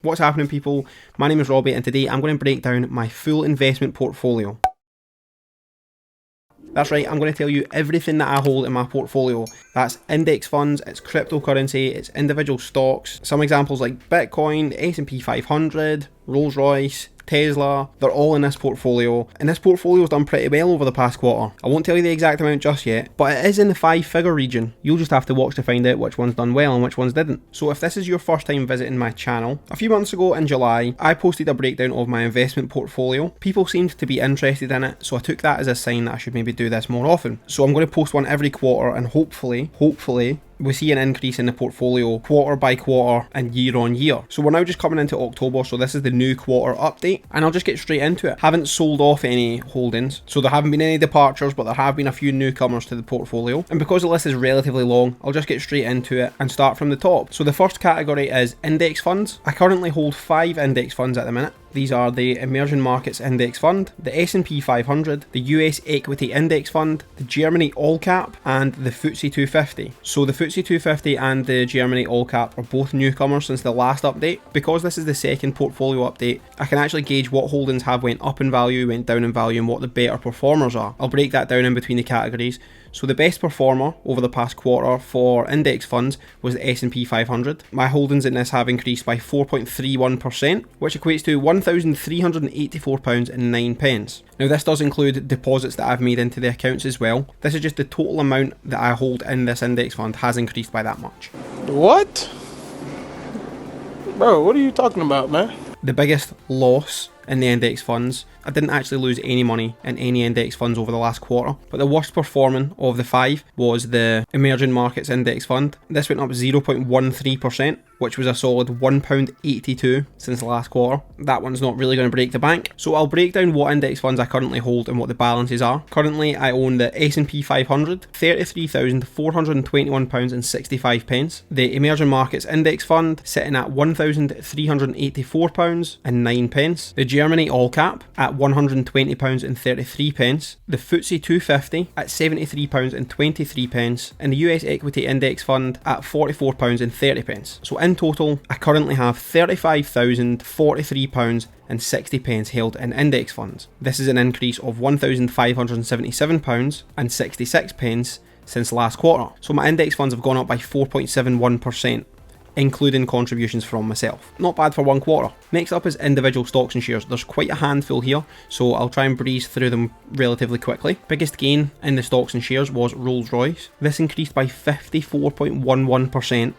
What's happening, people? My name is Robbie and today I'm going to break down my full investment portfolio. That's right, I'm going to tell you everything that I hold in my portfolio. That's index funds, it's cryptocurrency, it's individual stocks. Some examples like Bitcoin, S&P 500, Rolls-Royce, Tesla, they're all in this portfolio, and this portfolio's done pretty well over the past quarter. I won't tell you the exact amount just yet, but it is in the 5-figure region. You'll just have to watch to find out which one's done well and which ones didn't. So if this is your first time visiting my channel, a few months ago in July, I posted a breakdown of my investment portfolio. People seemed to be interested in it, so I took that as a sign that I should maybe do this more often. So I'm going to post one every quarter, and hopefully, we see an increase in the portfolio quarter by quarter and year on year. So we're now just coming into October, so this is the new quarter update, and I'll just get straight into it. Haven't sold off any holdings, so there haven't been any departures, but there have been a few newcomers to the portfolio. And because the list is relatively long, I'll just get straight into it and start from the top. So the first category is index funds. I currently hold 5 index funds at the minute. These are the Emerging Markets Index Fund, the S&P 500, the US Equity Index Fund, the Germany All Cap, and the FTSE 250. So the FTSE 250 and the Germany All Cap are both newcomers since the last update. Because this is the second portfolio update, I can actually gauge what holdings have went up in value, went down in value, and what the better performers are. I'll break that down in between the categories. So the best performer over the past quarter for index funds was the S&P 500. My holdings in this have increased by 4.31%, which equates to £1,384.09. Now this does include deposits that I've made into the accounts as well. This is just the total amount that I hold in this index fund has increased by that much. What? Bro, what are you talking about, man? The biggest loss in the index funds, I didn't actually lose any money in any index funds over the last quarter, but the worst performing of the 5 was the Emerging Markets Index Fund. This went up 0.13%, which was a solid £1.82 since the last quarter. That one's not really going to break the bank. So I'll break down what index funds I currently hold and what the balances are. Currently I own the S&P 500, £33,421.65. The Emerging Markets Index Fund sitting at £1,384.09. The Germany All Cap at £120.33. The FTSE 250 at £73.23. And the US Equity Index Fund at £44.30. So in total, I currently have £35,043.60 held in index funds. This is an increase of £1,577.66 since last quarter. So my index funds have gone up by 4.71%. Including contributions from myself. Not bad for one quarter. Next up is individual stocks and shares. There's quite a handful here, so I'll try and breeze through them relatively quickly. Biggest gain in the stocks and shares was Rolls-Royce. This increased by 54.11%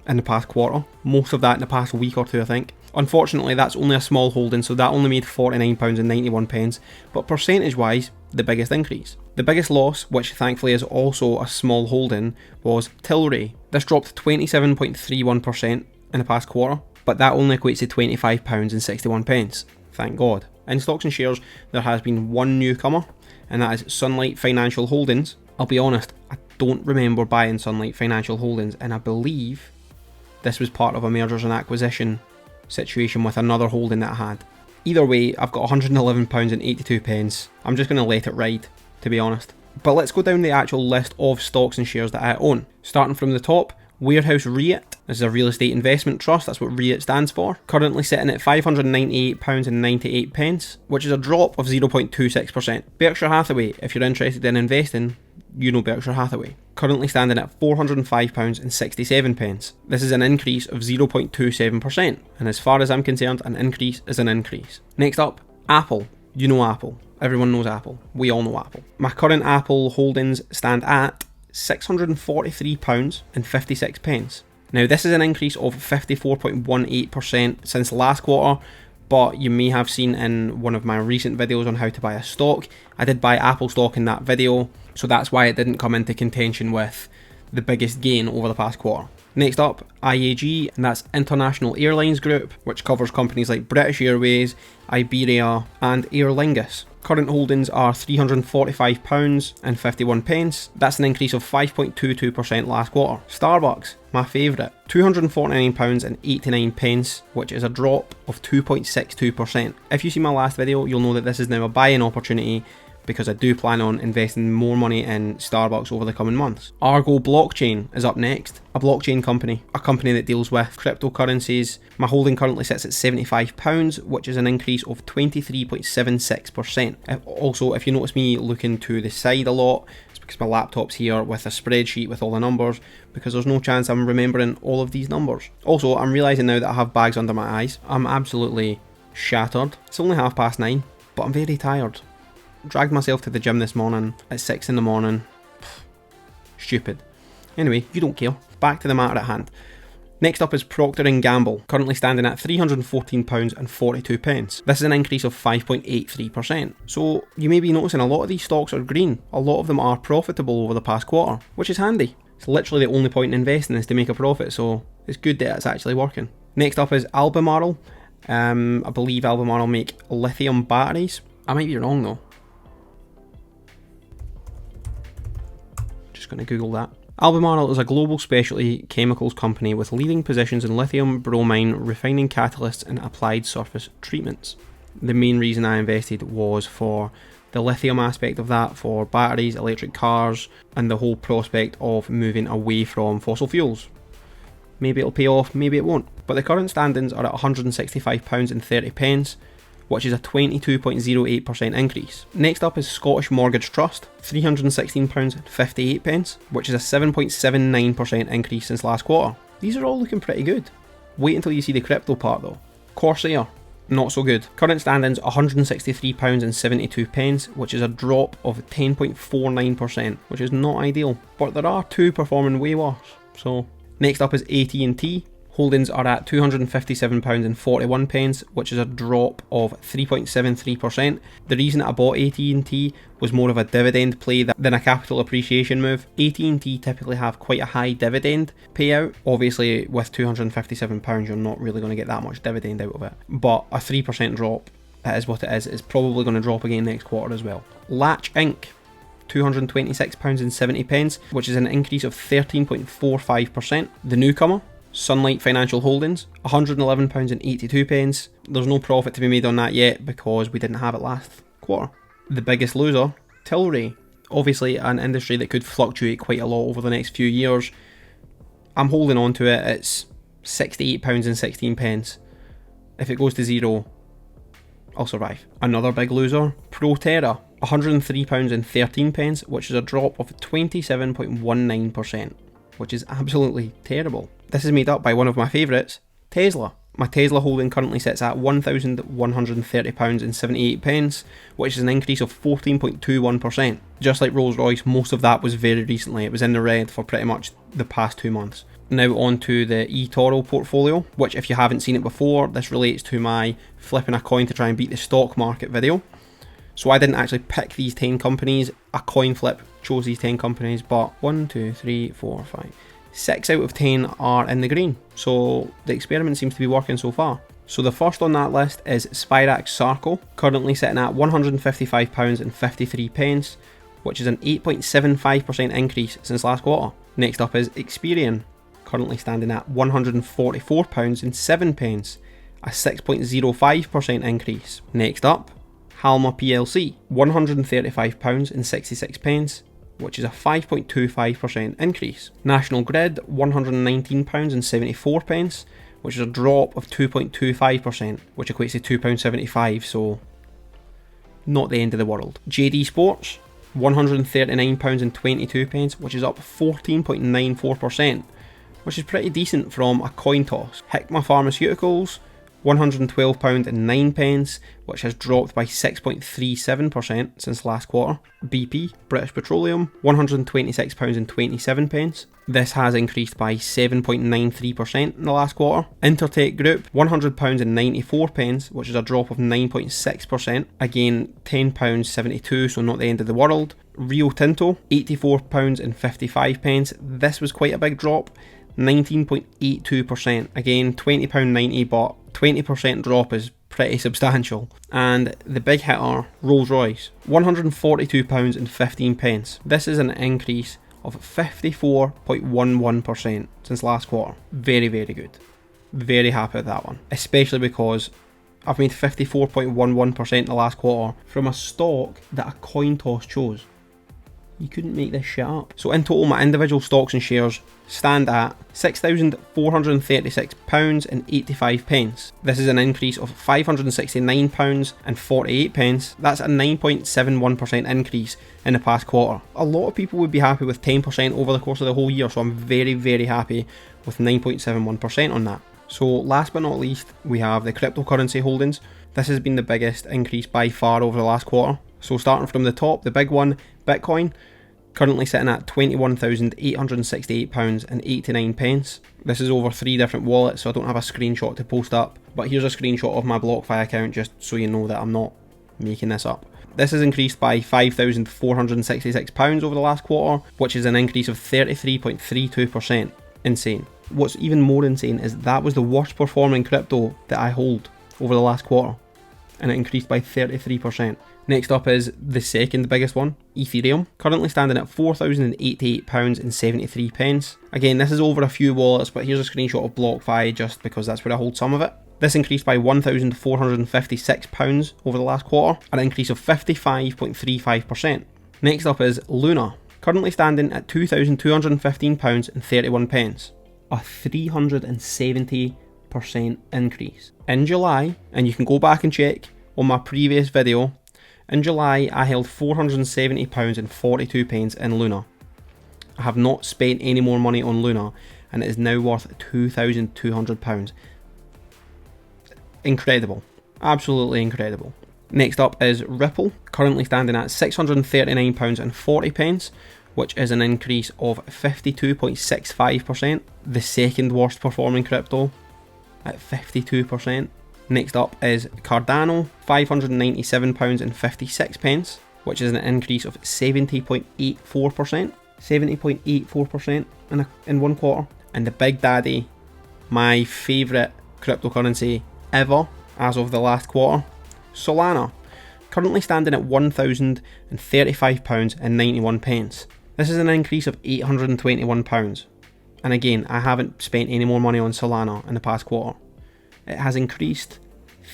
in the past quarter. Most of that in the past week or two, I think. Unfortunately, that's only a small holding, so that only made £49.91, but percentage wise, the biggest increase. The biggest loss, which thankfully is also a small holding, was Tilray. This dropped 27.31% in the past quarter, but that only equates to £25.61. Thank God. In stocks and shares, there has been one newcomer, and that is Sunlight Financial Holdings. I'll be honest, I don't remember buying Sunlight Financial Holdings, and I believe this was part of a mergers and acquisition situation with another holding that I had. Either way, I've got £111.82. I'm just going to let it ride, to be honest. But let's go down the actual list of stocks and shares that I own. Starting from the top, Warehouse REIT. This is a real estate investment trust, that's what REIT stands for. Currently sitting at £598.98, which is a drop of 0.26%. Berkshire Hathaway, if you're interested in investing, you know Berkshire Hathaway. Currently standing at £405.67. This is an increase of 0.27%, and as far as I'm concerned, an increase is an increase. Next up, Apple. You know Apple. Everyone knows Apple. We all know Apple. My current Apple holdings stand at £643.56. Now this is an increase of 54.18% since last quarter, but you may have seen in one of my recent videos on how to buy a stock, I did buy Apple stock in that video, so that's why it didn't come into contention with the biggest gain over the past quarter. Next up, IAG, and that's International Airlines Group, which covers companies like British Airways, Iberia, and Aer Lingus. Current holdings are £345.51. That's an increase of 5.22% last quarter. Starbucks, my favourite, £249.89, which is a drop of 2.62%. If you see my last video, you'll know that this is now a buy-in opportunity because I do plan on investing more money in Starbucks over the coming months. Argo Blockchain is up next, a blockchain company, a company that deals with cryptocurrencies. My holding currently sits at £75, which is an increase of 23.76%. Also, if you notice me looking to the side a lot, it's because my laptop's here with a spreadsheet with all the numbers, because there's no chance I'm remembering all of these numbers. Also, I'm realising now that I have bags under my eyes. I'm absolutely shattered. It's only 9:30, but I'm very tired. Dragged myself to the gym this morning at 6 in the morning. Stupid. Anyway, you don't care. Back to the matter at hand. Next up is Procter & Gamble, currently standing at £314.42. This is an increase of 5.83%. So you may be noticing a lot of these stocks are green. A lot of them are profitable over the past quarter, which is handy. It's literally the only point in investing is to make a profit, so it's good that it's actually working. Next up is Albemarle. I believe Albemarle make lithium batteries. I might be wrong though. Just going to Google that. Albemarle is a global specialty chemicals company with leading positions in lithium, bromine, refining catalysts and applied surface treatments. The main reason I invested was for the lithium aspect of that, for batteries, electric cars and the whole prospect of moving away from fossil fuels. Maybe it'll pay off, maybe it won't. But the current standings are at £165.30, which is a 22.08% increase. Next up is Scottish Mortgage Trust, £316.58, which is a 7.79% increase since last quarter. These are all looking pretty good. Wait until you see the crypto part though. Corsair, not so good. Current standings £163.72, which is a drop of 10.49%, which is not ideal. But there are two performing way worse, so. Next up is AT&T. Holdings are at £257.41, which is a drop of 3.73%. The reason I bought AT&T was more of a dividend play than a capital appreciation move. AT&T typically have quite a high dividend payout. Obviously, with £257, you're not really going to get that much dividend out of it. But a 3% drop, it is what it is. It's probably going to drop again next quarter as well. Latch Inc. £226.70, which is an increase of 13.45%. The newcomer, Sunlight Financial Holdings, £111.82. There's no profit to be made on that yet because we didn't have it last quarter. The biggest loser, Tilray, obviously an industry that could fluctuate quite a lot over the next few years. I'm holding on to it. It's £68.16. If it goes to zero, I'll survive. Another big loser, Proterra, £103.13, which is a drop of 27.19%, which is absolutely terrible. This is made up by one of my favourites, Tesla. My Tesla holding currently sits at £1,130.78, which is an increase of 14.21%. Just like Rolls-Royce, most of that was very recently. It was in the red for pretty much the past 2 months. Now on to the Etoro portfolio, which if you haven't seen it before, this relates to my flipping a coin to try and beat the stock market video. So I didn't actually pick these 10 companies, a coin flip chose these 10 companies, but 6 out of 10 are in the green. So the experiment seems to be working so far. So the first on that list is Spirax Sarco, currently sitting at £155.53, which is an 8.75% increase since last quarter. Next up is Experian, currently standing at £144.07, a 6.05% increase. Next up, Halma PLC, £135.66, which is a 5.25% increase. National Grid, £119.74, which is a drop of 2.25%, which equates to £2.75, so not the end of the world. JD Sports, £139.22, which is up 14.94%, which is pretty decent from a coin toss. Hikma Pharmaceuticals, £112.09, which has dropped by 6.37% since last quarter. BP, British Petroleum, £126.27. This has increased by 7.93% in the last quarter. Intertek Group, £100.94, which is a drop of 9.6%. Again, £10.72, so not the end of the world. Rio Tinto, £84.55. This was quite a big drop. 19.82%. Again, £20.90, but 20% drop is pretty substantial. And the big hitter, Rolls-Royce, £142.15. This is an increase of 54.11% since last quarter. Very, very good. Very happy with that one. Especially because I've made 54.11% the last quarter from a stock that a coin toss chose. You couldn't make this shit up. So in total, my individual stocks and shares stand at £6,436.85. This is an increase of £569.48. That's a 9.71% increase in the past quarter. A lot of people would be happy with 10% over the course of the whole year, so I'm very, very happy with 9.71% on that. So last but not least, we have the cryptocurrency holdings. This has been the biggest increase by far over the last quarter. So starting from the top, the big one, Bitcoin, currently sitting at £21,868.89. This is over 3 different wallets, so I don't have a screenshot to post up. But here's a screenshot of my Blockfi account, just so you know that I'm not making this up. This has increased by £5,466 over the last quarter, which is an increase of 33.32%. Insane. What's even more insane is that was the worst performing crypto that I hold over the last quarter, and it increased by 33%. Next up is the second biggest one, Ethereum, currently standing at £4,088.73. Again, this is over a few wallets, but here's a screenshot of Blockfi just because that's where I hold some of it. This increased by £1,456 over the last quarter, an increase of 55.35%. Next up is Luna, currently standing at £2,215.31, a 370% increase. In July, and you can go back and check on my previous video, in July I held £470.42 in Luna. I have not spent any more money on Luna, and it is now worth £2,200. Incredible. Absolutely incredible. Next up is Ripple, currently standing at £639.40, which is an increase of 52.65%. The second worst performing crypto at 52%. Next up is Cardano, £597.56, which is an increase of 70.84%. 70.84% in one quarter. And the big daddy, my favourite cryptocurrency ever as of the last quarter, Solana, currently standing at £1,035.91. This is an increase of £821. And again, I haven't spent any more money on Solana in the past quarter. It has increased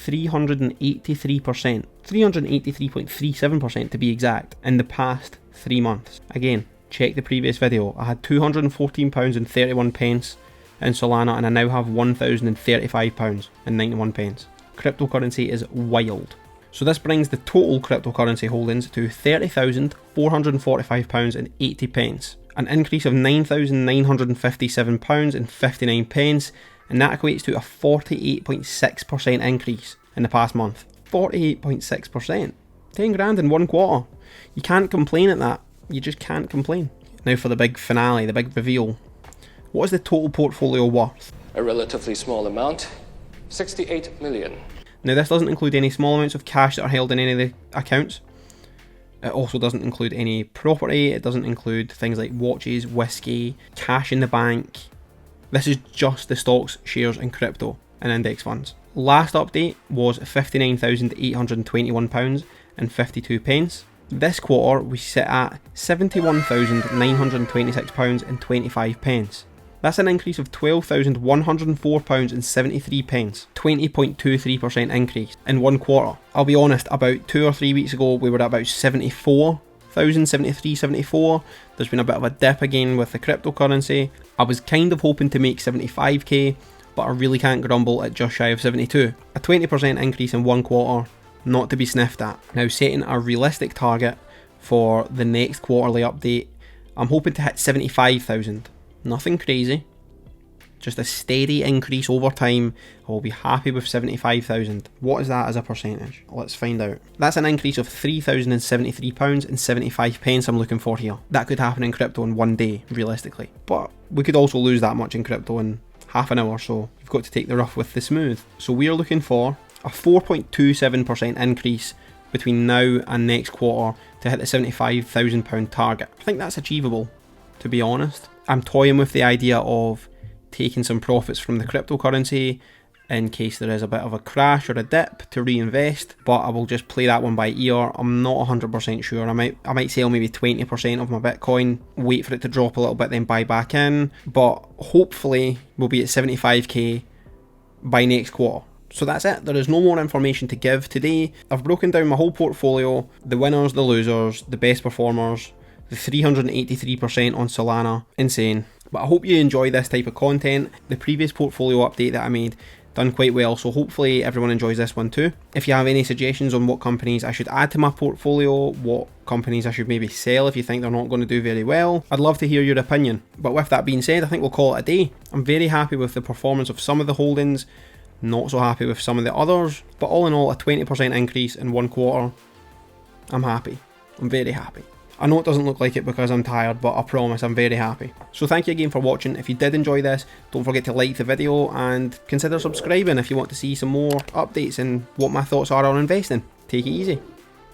383%, 383.37% to be exact, in the past 3 months. Again, check the previous video. I had £214.31 in Solana, and I now have £1,035.91. Cryptocurrency is wild. So this brings the total cryptocurrency holdings to £30,445.80, an increase of £9,957.59, and that equates to a 48.6% increase in the past month. 48.6%. 10 grand in one quarter. You can't complain at that. You just can't complain. Now for the big finale, the big reveal. What is the total portfolio worth? A relatively small amount, 68 million. Now this doesn't include any small amounts of cash that are held in any of the accounts. It also doesn't include any property. It doesn't include things like watches, whiskey, cash in the bank. This is just the stocks, shares and crypto and index funds. Last update was £59,821.52. This quarter we sit at £71,926.25. That's an increase of £12,104.73, 20.23% increase in one quarter. I'll be honest, about 2 or 3 weeks ago we were at about 74. There's been a bit of a dip again with the cryptocurrency. I was kind of hoping to make 75k, but I really can't grumble at just shy of 72. A 20% increase in one quarter, not to be sniffed at. Now setting a realistic target for the next quarterly update, I'm hoping to hit 75,000. Nothing crazy, just a steady increase over time. I will be happy with 75,000. What is that as a percentage? Let's find out. That's an increase of £3,073.75 I'm looking for here. That could happen in crypto in one day, realistically. But we could also lose that much in crypto in half an hour, so you've got to take the rough with the smooth. So we are looking for a 4.27% increase between now and next quarter to hit the £75,000 target. I think that's achievable, to be honest. I'm toying with the idea of taking some profits from the cryptocurrency in case there is a bit of a crash or a dip to reinvest, but I will just play that one by ear. I'm not 100% sure. I might sell maybe 20% of my Bitcoin, wait for it to drop a little bit, then buy back in, but hopefully we'll be at 75k by next quarter. So that's it, there is no more information to give today. I've broken down my whole portfolio, the winners, the losers, the best performers, the 383% on Solana, insane. But I hope you enjoy this type of content. The previous portfolio update that I made done quite well, so hopefully everyone enjoys this one too. If you have any suggestions on what companies I should add to my portfolio, what companies I should maybe sell if you think they're not going to do very well, I'd love to hear your opinion. But with that being said, I think we'll call it a day. I'm very happy with the performance of some of the holdings, not so happy with some of the others, but all in all a 20% increase in 1 quarter. I'm happy. I'm very happy. I know it doesn't look like it because I'm tired, but I promise I'm very happy. So thank you again for watching. If you did enjoy this, don't forget to like the video and consider subscribing if you want to see some more updates and what my thoughts are on investing. Take it easy.